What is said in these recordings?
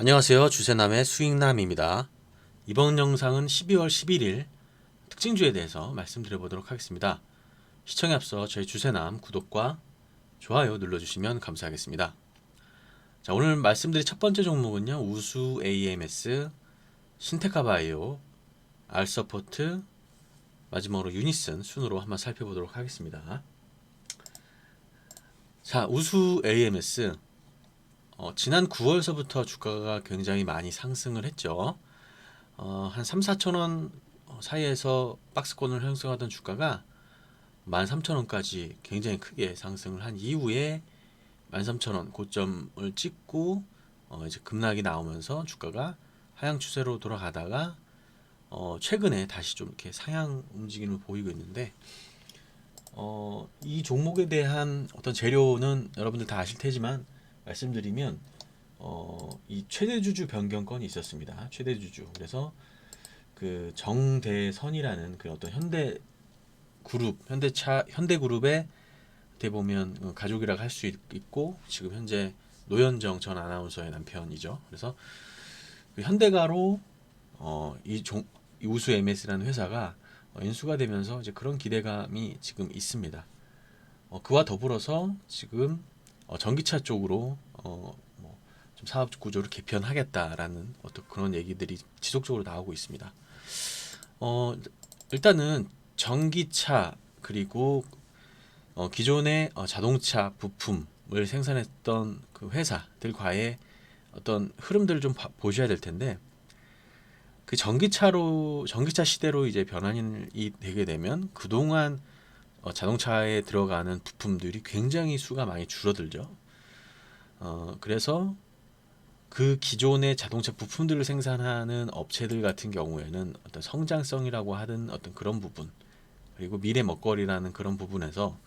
안녕하세요. 주세남의 수익남입니다. 이번 영상은 12월 11일 특징주에 대해서 말씀드려 보도록 하겠습니다. 시청에 앞서 저희 주세남 구독과 좋아요 눌러주시면 감사하겠습니다. 자, 오늘 말씀드릴 첫 번째 종목은요. 우수 AMS, 신테카바이오, 알서포트, 마지막으로 유니슨 순으로 한번 살펴보도록 하겠습니다. 자, 우수 AMS 지난 9월서부터 주가가 굉장히 많이 상승을 했죠. 한 3, 4천 원 사이에서 박스권을 형성하던 주가가 13,000원까지 굉장히 크게 상승을 한 이후에 13,000원 고점을 찍고 이제 급락이 나오면서 주가가 하향 추세로 돌아가다가 최근에 다시 좀 이렇게 상향 움직임을 보이고 있는데 이 종목에 대한 어떤 재료는 여러분들 다 아실 테지만 말씀드리면 이 최대주주 변경건이 있었습니다. 최대주주. 그래서 그 정대선이라는 그 어떤 현대그룹의 어떻게 보면 가족이라고 할 수 있고 지금 현재 노현정 전 아나운서의 남편이죠. 그래서 그 현대가로 이 우수 MS라는 회사가 인수가 되면서 이제 그런 기대감이 지금 있습니다. 그와 더불어서 지금 전기차 쪽으로 좀 사업 구조를 개편하겠다라는 어떤 그런 얘기들이 지속적으로 나오고 있습니다. 일단은 전기차 그리고 기존의 자동차 부품을 생산했던 그 회사들과의 어떤 흐름들을 좀 보셔야 될 텐데 그 전기차 시대로 이제 변환이 되게 되면 그동안 자동차에 들어가는 부품들이 굉장히 수가 많이 줄어들죠. 그래서 그 기존의 자동차 부품들을 생산하는 업체들 같은 경우에는 어떤 성장성이라고 하는 어떤 그런 부분 그리고 미래 먹거리라는 그런 부분에서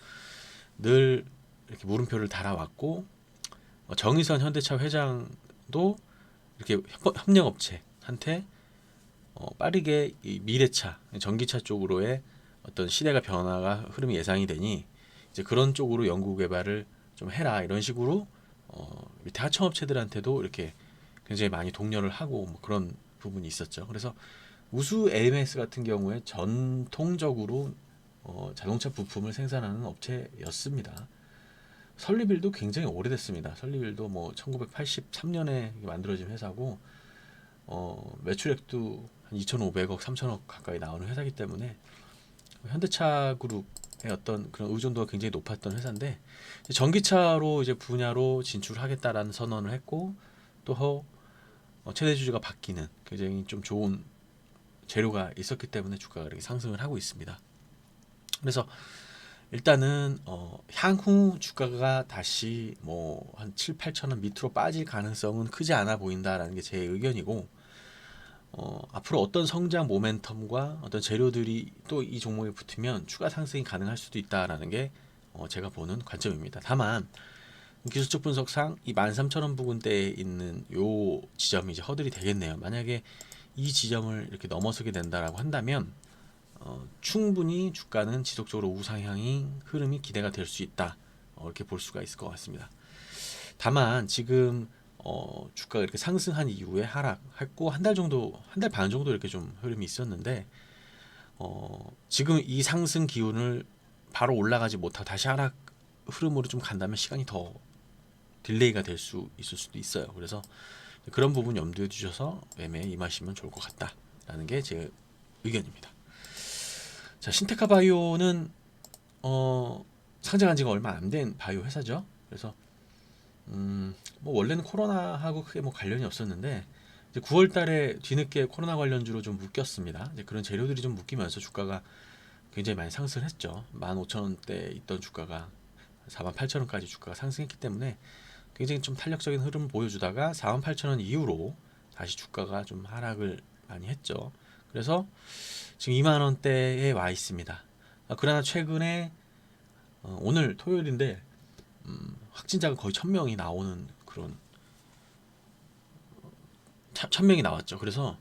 늘 이렇게 물음표를 달아왔고 정의선 현대차 회장도 이렇게 협력업체한테 빠르게 이 미래차 전기차 쪽으로의 어떤 시대가 변화가 흐름이 예상이 되니 이제 그런 쪽으로 연구 개발을 좀 해라 이런 식으로 밑에 하청업체들한테도 이렇게 굉장히 많이 독려를 하고 뭐 그런 부분이 있었죠. 그래서 우수 AMS 같은 경우에 전통적으로 자동차 부품을 생산하는 업체였습니다. 설립일도 굉장히 오래됐습니다. 설립일도 뭐 1983년에 만들어진 회사고 매출액도 한 2,500억, 3,000억 가까이 나오는 회사이기 때문에 현대차 그룹의 어떤 그런 의존도가 굉장히 높았던 회사인데 전기차로 이제 분야로 진출하겠다라는 선언을 했고 또 최대 주주가 바뀌는 굉장히 좀 좋은 재료가 있었기 때문에 주가가 이렇게 상승을 하고 있습니다. 그래서 일단은 향후 주가가 다시 뭐 한 7, 8천 원 밑으로 빠질 가능성은 크지 않아 보인다라는 게 제 의견이고 앞으로 어떤 성장 모멘텀과 어떤 재료들이 또 이 종목에 붙으면 추가 상승이 가능할 수도 있다라는 게 제가 보는 관점입니다. 다만 기술적 분석상 이 13,000원 부근대에 있는 요 지점이 이제 허들이 되겠네요. 만약에 이 지점을 이렇게 넘어서게 된다라고 한다면 충분히 주가는 지속적으로 우상향이 흐름이 기대가 될 수 있다. 이렇게 볼 수가 있을 것 같습니다. 다만 지금 주가가 이렇게 상승한 이후에 하락했고 한 달 반 정도 이렇게 좀 흐름이 있었는데 지금 이 상승 기운을 바로 올라가지 못하고 다시 하락 흐름으로 좀 간다면 시간이 더 딜레이가 될 수 있을 수도 있어요. 그래서 그런 부분 염두에 두셔서 매매에 임하시면 좋을 것 같다라는 게 제 의견입니다. 자, 신테카 바이오는 상장한 지가 얼마 안 된 바이오 회사죠. 그래서 뭐 원래는 코로나하고 크게 뭐 관련이 없었는데 이제 9월달에 뒤늦게 코로나 관련주로 좀 묶였습니다. 이제 그런 재료들이 좀 묶이면서 주가가 굉장히 많이 상승했죠. 15,000원대 있던 주가가 48,000원까지 주가가 상승했기 때문에 굉장히 좀 탄력적인 흐름을 보여주다가 48,000원 이후로 다시 주가가 좀 하락을 많이 했죠. 그래서 지금 2만 원대에 와 있습니다. 그러나 최근에 오늘 토요일인데 확진자가 거의 1,000명이 나오는 그런 1,000명이 나왔죠. 그래서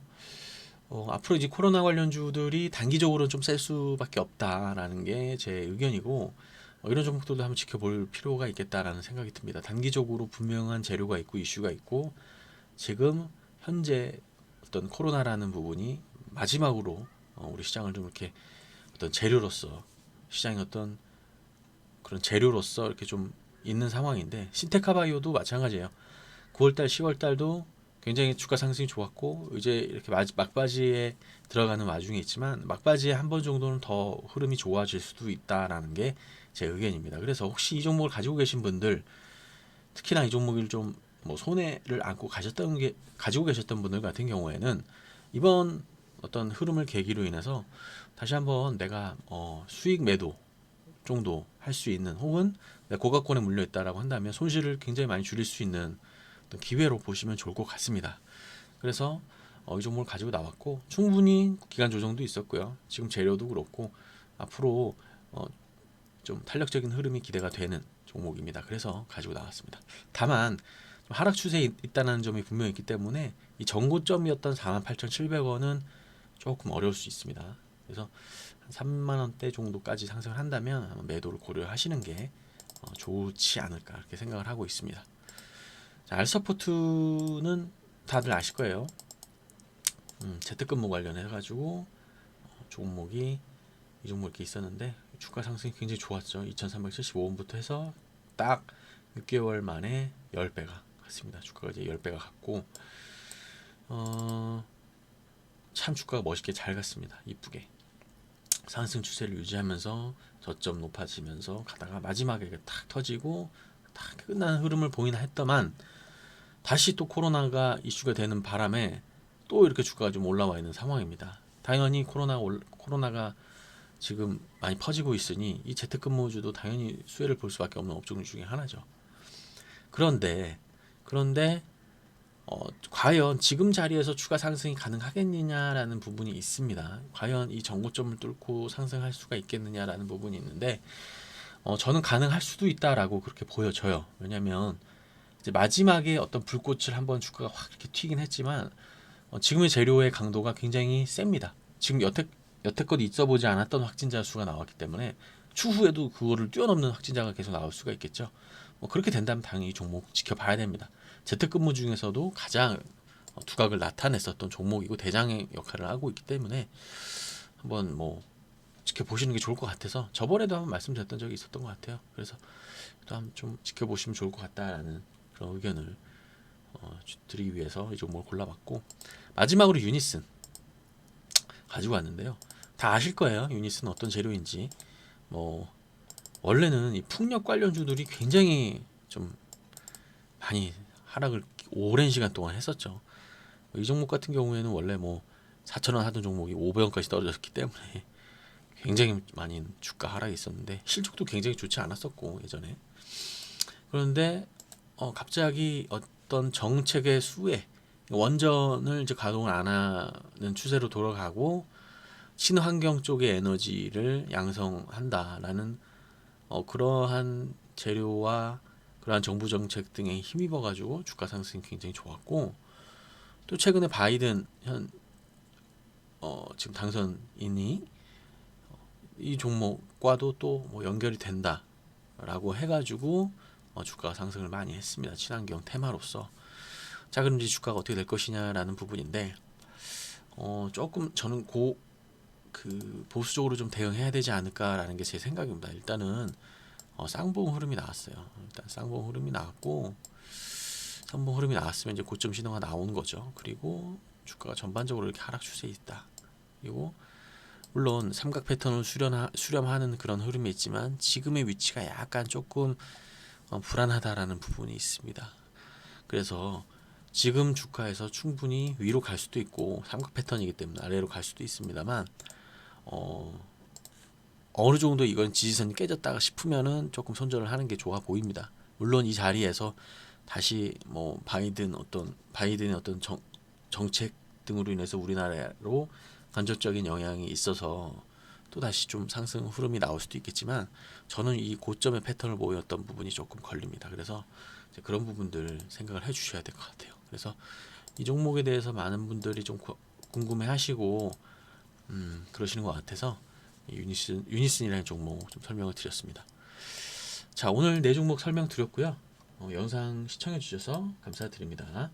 앞으로 이제 코로나 관련주들이 단기적으로 좀 셀 수밖에 없다라는 게 제 의견이고 이런 종목들도 한번 지켜볼 필요가 있겠다라는 생각이 듭니다. 단기적으로 분명한 재료가 있고 이슈가 있고 지금 현재 어떤 코로나라는 부분이 마지막으로 우리 시장을 좀 이렇게 어떤 재료로서 시장의 어떤 그런 재료로서 이렇게 좀 있는 상황인데, 신테카바이오도 마찬가지예요. 9월달, 10월달도 굉장히 주가 상승이 좋았고 이제 이렇게 막바지에 들어가는 와중에 있지만 막바지에 한 번 정도는 더 흐름이 좋아질 수도 있다라는 게 제 의견입니다. 그래서 혹시 이 종목을 가지고 계신 분들, 특히나 이 종목을 좀 뭐 손해를 안고 가지고 계셨던 분들 같은 경우에는 이번 어떤 흐름을 계기로 인해서 다시 한번 내가 수익 매도 정도 할 수 있는, 혹은 내가 고가권에 물려 있다라고 한다면 손실을 굉장히 많이 줄일 수 있는 어떤 기회로 보시면 좋을 것 같습니다. 그래서 이 종목을 가지고 나왔고, 충분히 기간 조정도 있었고요. 지금 재료도 그렇고 앞으로 좀 탄력적인 흐름이 기대가 되는 종목입니다. 그래서 가지고 나왔습니다. 다만 좀 하락 추세에 있다는 점이 분명히 있기 때문에 이 전고점이었던 48,700원은 조금 어려울 수 있습니다. 그래서 한 3만 원대 정도까지 상승을 한다면 매도를 고려하시는 게 좋지 않을까 이렇게 생각을 하고 있습니다. 자, 알서포트는 다들 아실 거예요. 재택근무 관련해 가지고 종목이 이 종목 이렇게 있었는데 주가 상승이 굉장히 좋았죠. 2,375원부터 해서 딱 6개월 만에 10배가 갔습니다. 주가가 이제 10배가 갔고 참 주가가 멋있게 잘 갔습니다. 이쁘게 상승 추세를 유지하면서 저점 높아지면서 가다가 마지막에 탁 터지고 딱 끝나는 흐름을 보이나 했더만 다시 또 코로나가 이슈가 되는 바람에 또 이렇게 주가가 좀 올라와 있는 상황입니다. 당연히 코로나가 지금 많이 퍼지고 있으니 이 재택근무주도 당연히 수혜를 볼 수밖에 없는 업종 중에 하나죠. 그런데 과연 지금 자리에서 추가 상승이 가능하겠느냐라는 부분이 있습니다. 과연 이 정고점을 뚫고 상승할 수가 있겠느냐라는 부분이 있는데 저는 가능할 수도 있다라고 그렇게 보여져요. 왜냐하면 이제 마지막에 어떤 불꽃을 한번 주가가 확 이렇게 튀긴 했지만 지금의 재료의 강도가 굉장히 셉니다. 지금 여태껏 있어보지 않았던 확진자 수가 나왔기 때문에 추후에도 그거를 뛰어넘는 확진자가 계속 나올 수가 있겠죠. 그렇게 된다면 당연히 이 종목 지켜봐야 됩니다. 재택근무 중에서도 가장 두각을 나타냈었던 종목이고 대장의 역할을 하고 있기 때문에 한번 지켜보시는 게 좋을 것 같아서 저번에도 한번 말씀드렸던 적이 있었던 것 같아요. 그래서 또 한번 좀 지켜보시면 좋을 것 같다라는 그런 의견을 드리기 위해서 이 종목을 골라봤고, 마지막으로 유니슨 가지고 왔는데요. 다 아실 거예요. 유니스는 어떤 재료인지. 원래는 이 풍력 관련주들이 굉장히 좀 많이 하락을 오랜 시간 동안 했었죠. 이 종목 같은 경우에는 원래 4,000원 하던 종목이 500원까지 떨어졌기 때문에 굉장히 많이 주가 하락이 있었는데 실적도 굉장히 좋지 않았었고 예전에. 그런데 갑자기 어떤 정책의 수혜, 원전을 이제 가동을 안 하는 추세로 돌아가고 친환경 쪽의 에너지를 양성한다라는 그러한 재료와 그러한 정부 정책 등에 힘입어 가지고 주가 상승이 굉장히 좋았고, 또 최근에 바이든 지금 당선인이 이 종목과도 또 연결이 된다라고 해가지고 주가 상승을 많이 했습니다. 친환경 테마로서. 자, 그럼 이제 주가가 어떻게 될 것이냐라는 부분인데 조금 저는 보수적으로 좀 대응해야 되지 않을까라는 게 제 생각입니다. 일단은 쌍봉 흐름이 나왔어요. 일단 쌍봉 흐름이 나왔고, 쌍봉 흐름이 나왔으면 이제 고점 신호가 나오는 거죠. 그리고 주가가 전반적으로 이렇게 하락 추세에 있다. 그리고 물론 삼각 패턴을 수렴하는 그런 흐름이 있지만 지금의 위치가 약간 조금 불안하다라는 부분이 있습니다. 그래서 지금 주가에서 충분히 위로 갈 수도 있고 삼각 패턴이기 때문에 아래로 갈 수도 있습니다만 어느 정도 이건 지지선이 깨졌다가 싶으면은 조금 손절을 하는 게 좋아 보입니다. 물론 이 자리에서 다시 바이든의 어떤 정책 등으로 인해서 우리나라로 간접적인 영향이 있어서 또 다시 좀 상승 흐름이 나올 수도 있겠지만 저는 이 고점의 패턴을 보였던 부분이 조금 걸립니다. 그래서 이제 그런 부분들 생각을 해주셔야 될 것 같아요. 그래서 이 종목에 대해서 많은 분들이 좀 궁금해하시고 그러시는 것 같아서 유니슨이라는 종목 좀 설명을 드렸습니다. 자, 오늘 네 종목 설명드렸고요. 영상 시청해 주셔서 감사드립니다.